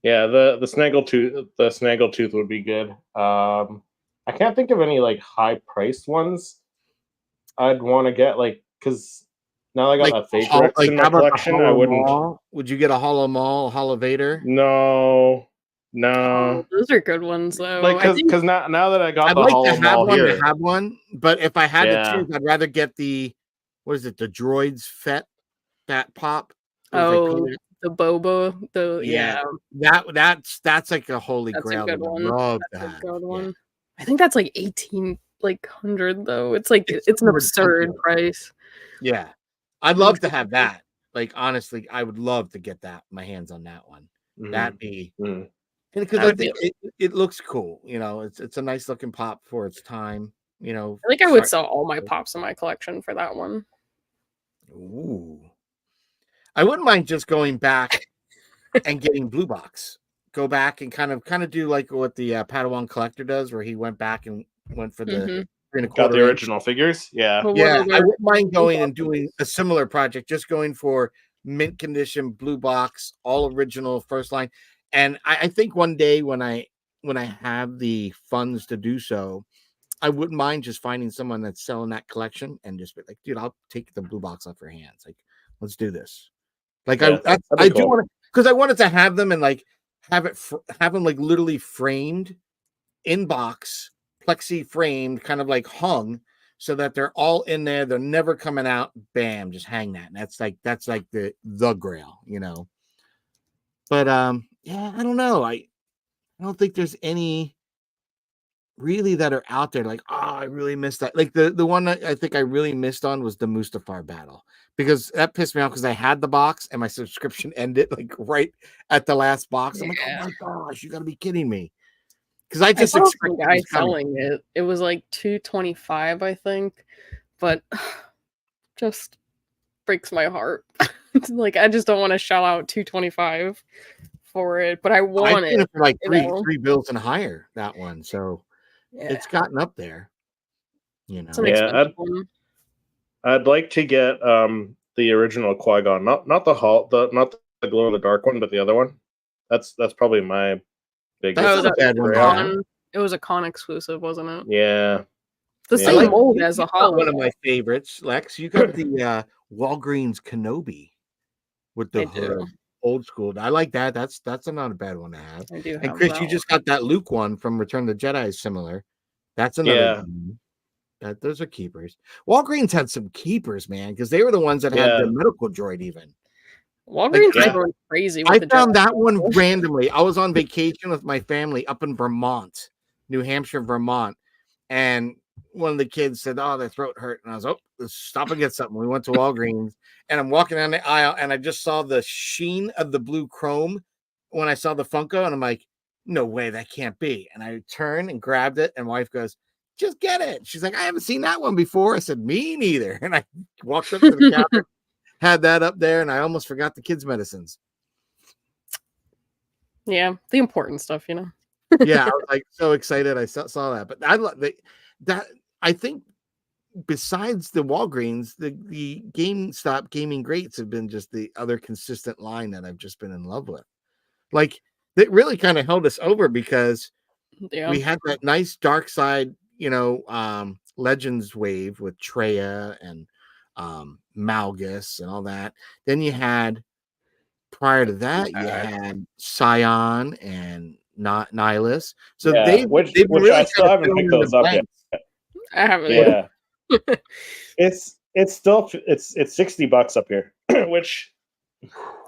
yeah, the snaggletooth would be good. I can't think of any like high priced ones I'd want to get, like, because now I got that fake Rex in my collection. I wouldn't. Maul? Would you get a Hollow Maul, a Hollow Vader? No. Oh, those are good ones though. Like, because now that I got I'd the like Hollow to have Maul one here, to have one, but if I had Yeah. to choose, I'd rather get the the droids Fett Fat Pop. Oh, the Boba, Yeah. That's like a holy That's a grail. good that I one. love That's that. a good one. Yeah. I think that's like 1,800 though. It's like it's an absurd ridiculous. price. Yeah. I'd love to have that. Like honestly, I would love to get my hands on that one. That'd be because I think it looks cool. It's a nice looking pop for its time. I think I would sell all my pops in my collection for that one. Ooh. I wouldn't mind just going back and getting blue box. Go back and kind of do like what the Padawan collector does, where he went back and went for the 3 1/4 got the original figures. Yeah. Yeah, I wouldn't mind going and doing a similar project, just going for mint condition blue box, all original first line. And I think one day when I have the funds to do so, I wouldn't mind just finding someone that's selling that collection and just be like, dude, I'll take the blue box off your hands. Like, let's do this. Like, Yeah, I do want to, because I wanted to have them and like have them like literally framed in box, plexi framed, kind of like hung, so that they're all in there. They're never coming out. Bam, just hang that. And that's like the grail, But yeah, I don't know. I don't think there's any really that are out there like, oh, I really missed that. Like the one that I think I really missed on was the Mustafar battle, because that pissed me off because I had the box and my subscription ended like right at the last box. I'm like, oh my gosh, you gotta be kidding me. Because I just expected the guy selling it. It was like $225, I think, but just breaks my heart. Like I just don't want to shell out $225 for it, but I want it for like three bills and higher, that one. So it's gotten up there. It's an expensive one. I'd like to get the original Qui-Gon, not the not the glow in the dark one, but the other one. That's probably my biggest. It was a con exclusive, wasn't it? Yeah. The same mold as a hollow. One of my favorites, Lex. You got the Walgreens Kenobi with the hood, old school. I like that. That's not a bad one to have. I do. And Chris, you just got that Luke one from Return of the Jedi, similar. That's another one. Those are keepers. Walgreens had some keepers, man, because they were the ones that had the medical droid. Even Walgreens is going crazy. I found that one randomly. I was on vacation with my family up in Vermont, New Hampshire, Vermont, and one of the kids said, "Oh, their throat hurt," and I was, "Oh, let's stop and get something." We went to Walgreens, and I'm walking down the aisle, and I just saw the sheen of the blue chrome when I saw the Funko, and I'm like, "No way, that can't be!" And I turned and grabbed it, and wife goes, "Just get it." She's like, "I haven't seen that one before." I said, "Me neither." And I walked up to the counter, had that up there, and I almost forgot the kids' medicines. Yeah, the important stuff, Yeah, I was like so excited. I saw that, but I think besides the Walgreens, the GameStop gaming greats have been just the other consistent line that I've just been in love with. Like it really kind of held us over because we had that nice dark side, Legends wave with Treya and Malgus and all that. Then you had, prior to that, you had Scion and Nihilus. So which really I still haven't picked those up yet. I haven't. Yeah. it's still it's $60 up here, which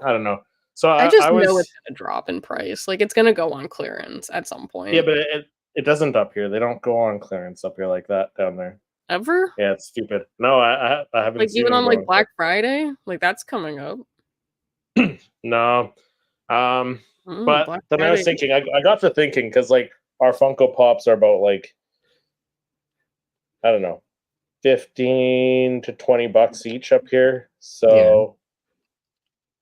I don't know. So I just I was know it's gonna drop in price. Like it's gonna go on clearance at some point. yeah, but it doesn't up here. They don't go on clearance up here like that down there. Ever? Yeah, it's stupid. No, I haven't Like seen even them on go like Black Friday? Like that's coming up. No. But Black then I was Friday. thinking, I got to thinking because like our Funko Pops are about like I don't know, 15 to $20 each up here. So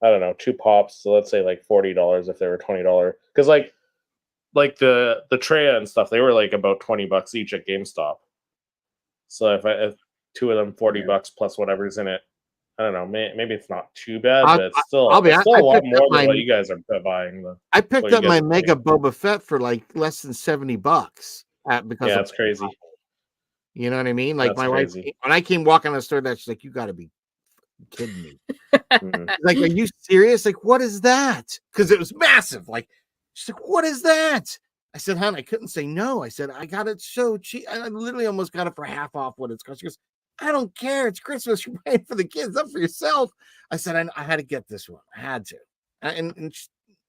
I don't know, 2 pops. So let's say like $40 if they were $20. Because like the Treya and stuff, they were like about $20 each at GameStop. So if two of them $40 plus whatever's in it, I don't know. Maybe it's not too bad, but it's still I'll be it's still I a lot picked up more than my- what you guys are buying. I picked what you up guys my are Mega paying. Boba Fett for like less than $70 because Yeah, of it's crazy. You know what I mean? Like That's my wife, crazy. when I came walking on the store, she's like, "You got to be kidding me!" Mhm. Like, are you serious? Like, what is that? Because it was massive. Like, she's like, "What is that?" I said, "Hon, I couldn't say no." I said, "I got it so cheap. I literally almost got it for half off what it's cost." She goes, "I don't care. It's Christmas. You're paying for the kids, not for yourself." I said, "I had to get this one. I had to." And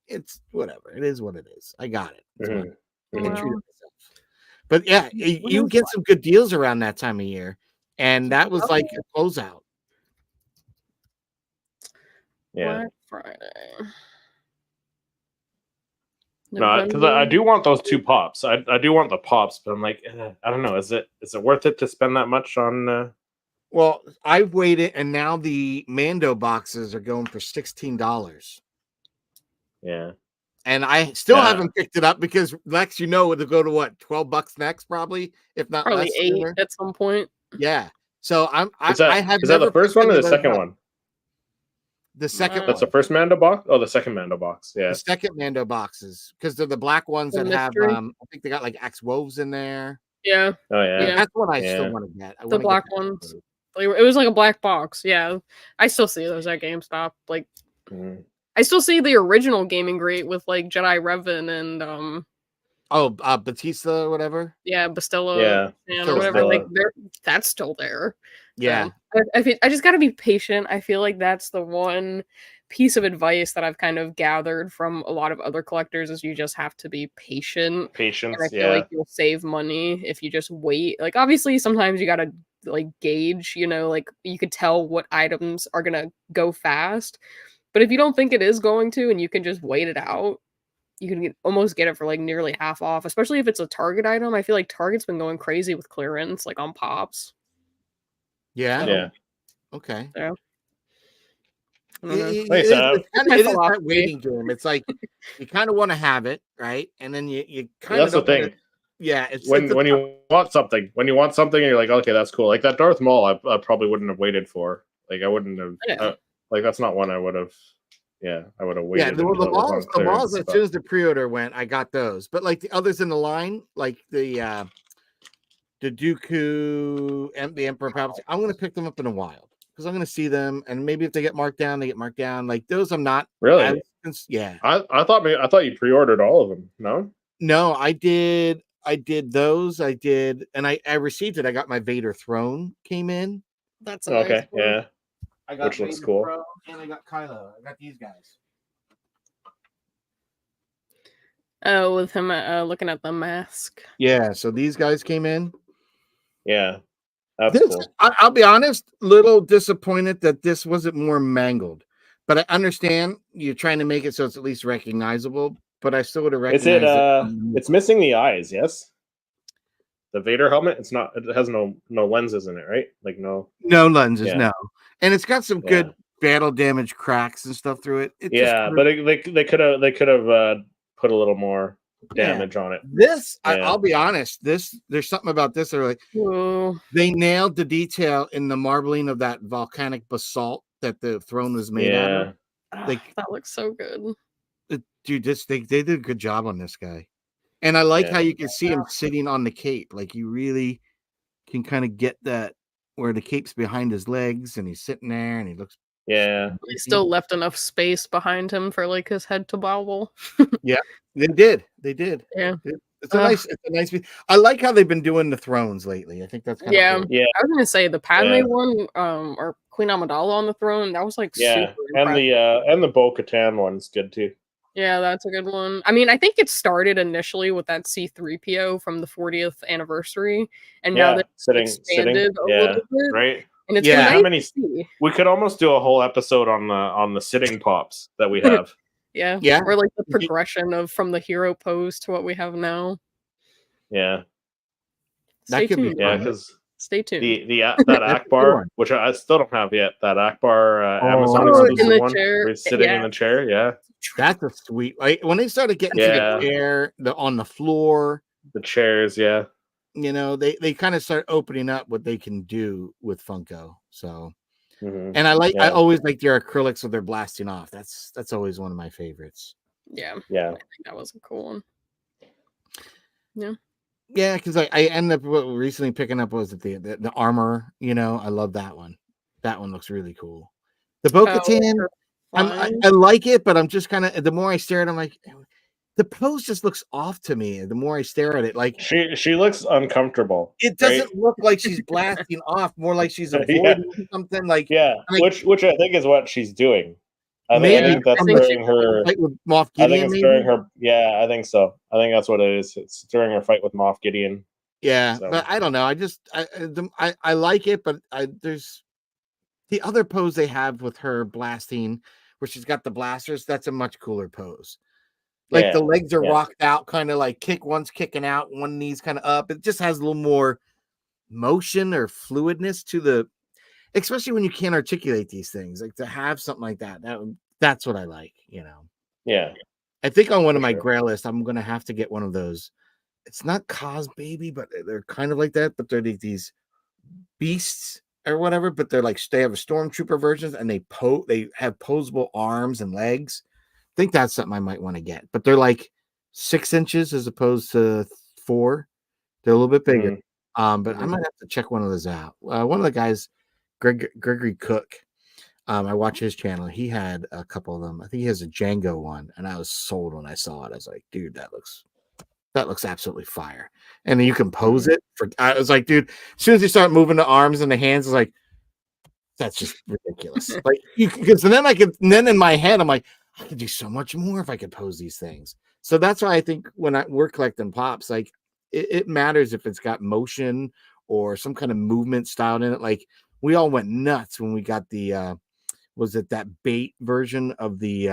it's whatever. It is what it is. I got it. It's Mhm. fine. I can Mhm. treat it myself. But yeah, you get some good deals around that time of year, and that was like a closeout. Yeah. Black Friday. No, because I do want those 2 pops. I do want the pops, but I'm like, I don't know. Is it worth it to spend that much on? Well, I've waited, and now the Mando boxes are going for $16. Yeah. And I still Yeah. haven't picked it up because Lex, it'll go to what, $12 next, probably, if not probably less. 8 sooner. at some point. Yeah. So I Is that the first one or the second one? The second That's the one. first Mando box? Oh, the second Mando box. Yeah. The second Mando boxes, because they're the black ones The that have mystery? I think they got like X Woves in there. Yeah, Oh yeah. Yeah. That's what I Yeah. still want to get. I the wanna get black that ones. too. It was like a black box. Yeah, I still see those at GameStop. Like, Mhm. I still see the original gaming grate with like Jedi Revan and Oh, Batista or whatever. yeah, Bastilla Yeah. and Still or whatever. Like, Bastilla. that's still there. Yeah. So, I just got to be patient. I feel like that's the one piece of advice that I've kind of gathered from a lot of other collectors is you just have to be patient. And I Patience. feel Yeah. like you'll save money if you just wait. Like, obviously, sometimes you gotta like gauge, like you could tell what items are gonna go fast. But if you don't think it is going to, and you can just wait it out, you can almost get it for like nearly half off. Especially if it's a Target item. I feel like Target's been going crazy with clearance, like on pops. Yeah. Yeah. Okay. Yeah. I don't It, know. it- Like I it said, is, it's That's kinda- my it is that philosophy. waiting game. It's like you kind of want to have it, right? And then you kind That's of the thing. Yeah, it's When it's a- you want something, and you're like, okay, that's cool. Like that Darth Maul, I probably wouldn't have waited for. Like I wouldn't have. Yeah. Like that's not one I would have. Yeah, I would have waited yeah, the until it was on malls, clearance. as but- soon as the pre-order went, I got those. But like the others in the line, like the Dooku and the Emperor Palpatine, I'm gonna pick them up in a while because I'm gonna see them, and maybe if they get marked down, they get marked down. Like those, I'm not Really? yeah. I thought you pre-ordered all of them. No. No, I did those. I did, and I received it. I got my Vader throne came in. That's a nice Okay. one. Yeah. I got Which looks Vader cool. throne, and I got Kylo. I got these guys. Oh, with him looking at the mask. Yeah, so these guys came in. Yeah. That's This, cool. I'll be honest, little disappointed that this wasn't more mangled. But I understand you're trying to make it so it's at least recognizable. But I still would have Is recognized it? It's missing the eyes. Yes. The Vader helmet. It's not. It has no lenses in it, right? Like no. no lenses, Yeah. no. And it's got some Yeah. good battle damage cracks and stuff through it. It just Yeah, kinda- but they could have put a little more Yeah. damage on it. This, Yeah. I'll be honest, there's something about this. They're like, Ooh. they nailed the detail in the marbling of that volcanic basalt that the throne was made out of. Yeah. Like- That looks so good. Dude, they did a good job on this guy. And I like Yeah. how you can see him sitting on the cape. Like you really can kind of get that where the cape's behind his legs and he's sitting there and he looks. Yeah. He still left enough space behind him for like his head to bobble. They did. Yeah. It's a nice. I like how they've been doing the thrones lately. I think that's kind of Yeah. cool. Yeah, I was gonna say the Padme Yeah. one, or Queen Amidala on the throne. That was like yeah, super impressive. and the Bo-Katan one's good too. Yeah, that's a good one. I mean, I think it started initially with that C-3PO from the 40th anniversary, and now Yeah, they've sitting, expanded a yeah, little bit, right. and it's Yeah. been How nice many? to see. We could almost do a whole episode on the sitting pops that we have. Yeah, Yeah. or like the progression of from the hero pose to what we have now. Yeah, Stay could be tuned. yeah, fun. because Stay tuned. that That's a good Akbar, one. which I still don't have yet, that Akbar Amazon Oh, exclusive in the one, chair, where he's sitting in yeah. the chair. Yeah, That's a sweet. Like when they started getting to Yeah. the chair, on the floor, the chairs. Yeah, they kind of start opening up what they can do with Funko. So, Mhm. and I Yeah. always like their acrylics with their blasting off. That's always one of my favorites. Yeah, yeah, I think that was a cool one. Yeah. Yeah, because I ended up recently picking up the armor. I love that one. That one looks really cool. The Bo-Katan, her I flying. like it, but I'm just kind of the more I stare at it, I'm like, the pose just looks off to me. The more I stare at it, like she looks uncomfortable. it doesn't look like she's blasting off, more like she's Yeah. avoiding something. Like Yeah, like, which I think is what she's doing. I maybe think that's I think during her. fight with Moff I Gideon. think it's Maybe? during her. Yeah, I think so. I think that's what it is. It's during her fight with Moff Gideon. Yeah, So. but I don't know. I like it, but there's the other pose they have with her blasting, where she's got the blasters. That's a much cooler pose. Like Yeah, the legs are yeah. rocked out, kind of like one's kicking out, one knee's kind of up. It just has a little more motion or fluidness to the, especially when you can't articulate these things. Like to have something like that's what I like. Yeah, I think on one of For my sure. grail list, I'm gonna have to get one of those. It's not Cos Baby, but they're kind of like that. But they're these beasts or whatever. But they're like they have a stormtrooper versions, and they have posable arms and legs. I think that's something I might want to get. But they're like 6 inches as opposed to 4. They're a little bit bigger. But I Mhm. might have to check one of those out. One of the guys, Gregory Cook. I watch his channel. He had a couple of them. I think he has a Django one, and I was sold when I saw it. I was like, dude, that looks absolutely fire. And then you can pose it for. I was like, dude, as soon as you start moving the arms and the hands, it's like that's just ridiculous. Like because then in my head, I'm like, I could do so much more if I could pose these things. So that's why I think when we're collecting pops, like it matters if it's got motion or some kind of movement styled in it. Like we all went nuts when we got the was it that bait version of the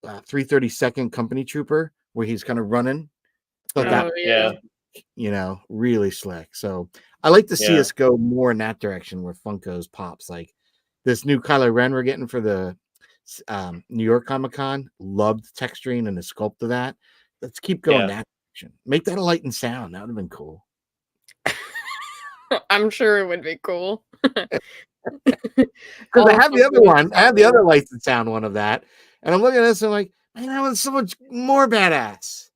332nd Company Trooper where he's kind of running. Thought that Yeah. really slick. So I like to see Yeah. us go more in that direction where Funko's pops. Like this new Kylo Ren we're getting for the New York Comic Con. Loved the texturing and the sculpt of that. Let's keep going that direction. Make that a light and sound. That would have been cool. I'm sure it would be cool. Because I have the other one. I have the other lights and sound one of that. And I'm looking at this and I'm like, man, that one's so much more badass.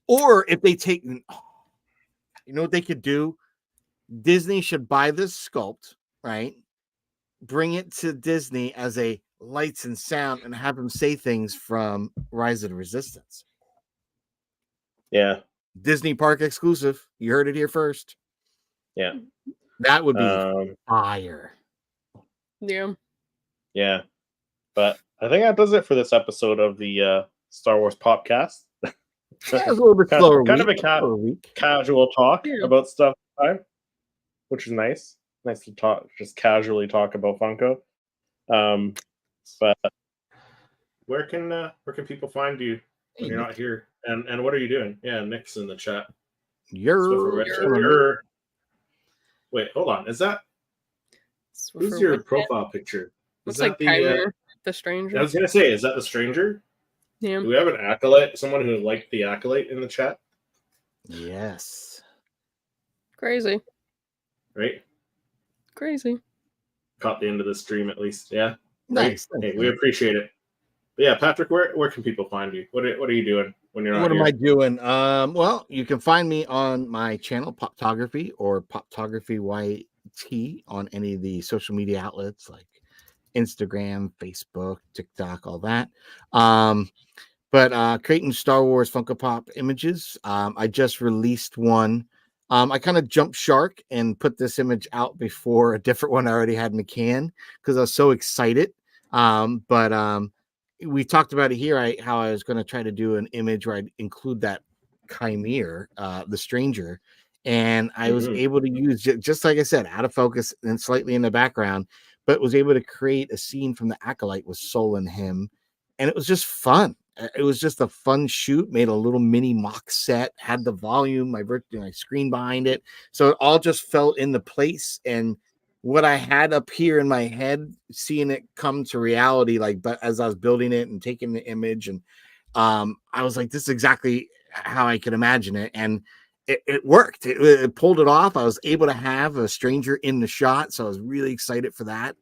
Or if they take, you know what they could do? Disney should buy this sculpt, right? Bring it to Disney as a lights and sound and have them say things from Rise of the Resistance. Yeah. Disney Park exclusive. You heard it here first. Yeah. That would be fire. Yeah. Yeah. But I think that does it for this episode of the Star Wars Popcast. Yeah, it was a little bit slower. Kind of a casual talk about stuff time, which is nice. Nice to talk, just casually talk about Funko. But where can people find you when you're not here? And what are you doing? Yeah, Nick's in the chat. Wait, hold on. Is that who's your profile picture? Looks like Kyler, the stranger. I was gonna say, is that the stranger? Yeah. Do we have an acolyte? Someone who liked the acolyte in the chat? Yes. Crazy. Right? Crazy. Caught the end of the stream at least. Yeah. Nice. Right? Hey, we appreciate it. But yeah, Patrick, where can people find you? What are you doing when you're not What here? am I doing? Well, you can find me on my channel, Poptography or Poptography YT on any of the social media outlets like Instagram, Facebook, TikTok, all that. But creating Star Wars Funko Pop images. I just released one. I kind of jumped shark and put this image out before a different one I already had in the can because I was so excited. But we talked about it here. How I was going to try to do an image where I'd include that Chimere, the stranger, and I was able to use just like I said, out of focus and slightly in the background, but was able to create a scene from the Acolyte with Soul and him, and it was just fun. It was just a fun shoot. Made a little mini mock set, had the volume, my screen behind it, so it all just fell into place. And what I had up here in my head, seeing it come to reality, like, but as I was building it and taking the image, and I was like, this is exactly how I could imagine it, and it worked. It pulled it off. I was able to have a stranger in the shot, so I was really excited for that.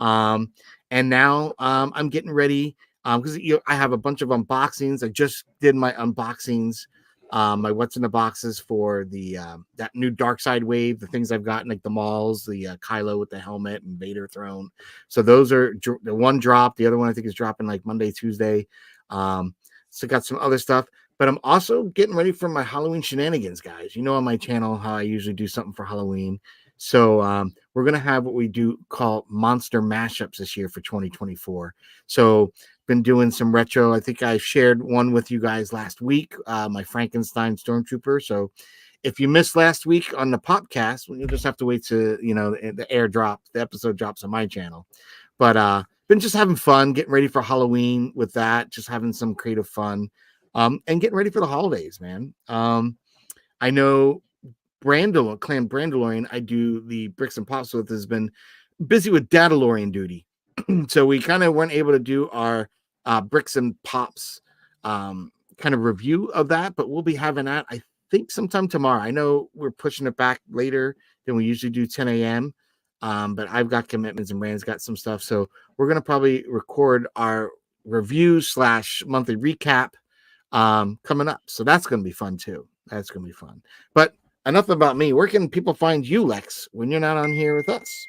And now I'm getting ready because I have a bunch of unboxings. I just did my unboxings, my what's in the boxes for the that new Dark Side wave, the things I've gotten like the Mauls, the Kylo with the helmet and Vader throne. So those are the one dropped. The other one I think is dropping like Monday, Tuesday. So got some other stuff, but I'm also getting ready for my Halloween shenanigans, guys. You know, on my channel how I usually do something for Halloween. So we're gonna have what we do call monster mashups this year for 2024. So been doing some retro. I think I shared one with you guys last week, my Frankenstein Stormtrooper. So if you missed last week on the podcast, well, you'll just have to wait to the episode drops on my channel. But been just having fun, getting ready for Halloween with that, just having some creative fun, and getting ready for the holidays, man. I know Clan Brandalorian, I do the Bricks and Pops with, has been busy with Dadalorian duty. So we kind of weren't able to do our Bricks and Pops kind of review of that, but we'll be having that, I think, sometime tomorrow. I know we're pushing it back later than we usually do, 10 a.m. But I've got commitments and Brand's got some stuff. So we're going to probably record our review / monthly recap coming up. So that's going to be fun too. That's going to be fun. But enough about me. Where can people find you, Lex, when you're not on here with us?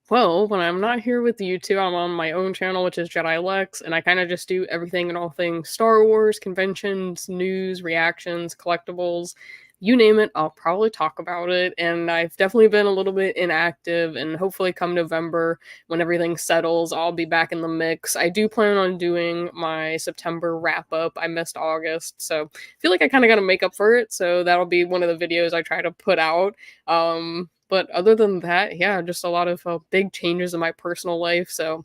Well, when I'm not here with you two, I'm on my own channel, which is Jedi Lex, and I kind of just do everything and all things Star Wars, conventions, news, reactions, collectibles, you name it, I'll probably talk about it. And I've definitely been a little bit inactive, and hopefully come November, when everything settles, I'll be back in the mix. I do plan on doing my September wrap-up. I missed August, so I feel like I kind of got to make up for it, so that'll be one of the videos I try to put out. But other than that, yeah, just a lot of big changes in my personal life. So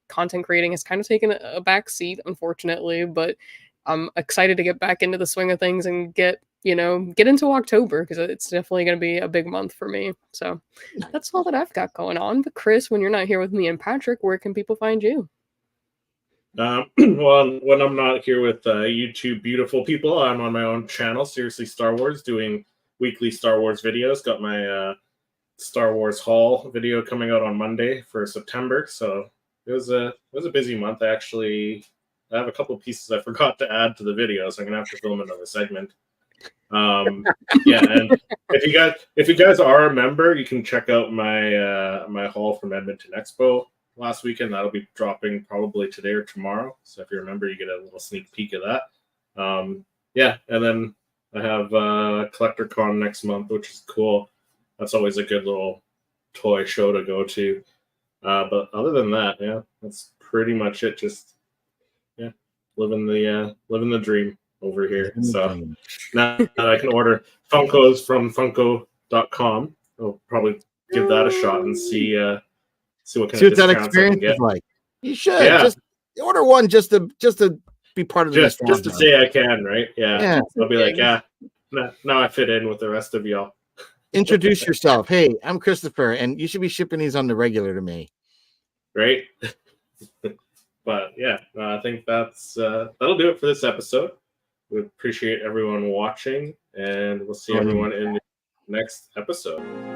content creating has kind of taken a back seat, unfortunately, but I'm excited to get back into the swing of things and get into October, because it's definitely going to be a big month for me. So that's all that I've got going on. But Chris, when you're not here with me and Patrick, where can people find you? Well, when I'm not here with you two beautiful people, I'm on my own channel, Seriously Star Wars, doing weekly Star Wars videos. Got my Star Wars haul video coming out on Monday for September. So it was a busy month. I have a couple pieces I forgot to add to the video, so I'm gonna have to film another segment. Yeah, and if you guys are a member, you can check out my my haul from Edmonton Expo last weekend. That'll be dropping probably today or tomorrow. So if you're a member, you get a little sneak peek of that. Yeah, and then I have Collector Con next month, which is cool. That's always a good little toy show to go to. But other than that, yeah, that's pretty much it. Just living the dream over here. So now I can order Funkos from Funko.com. I'll probably give that a shot and see what kind of that discounts I can experience get. is like. You should just order one just to be part of the just to say I can, right? Yeah. I'll be like, now I fit in with the rest of y'all. Introduce yourself. Hey, I'm Christopher, and you should be shipping these on the regular to me. Right? But yeah, I think that'll do it for this episode. We appreciate everyone watching, and we'll see everyone in the next episode.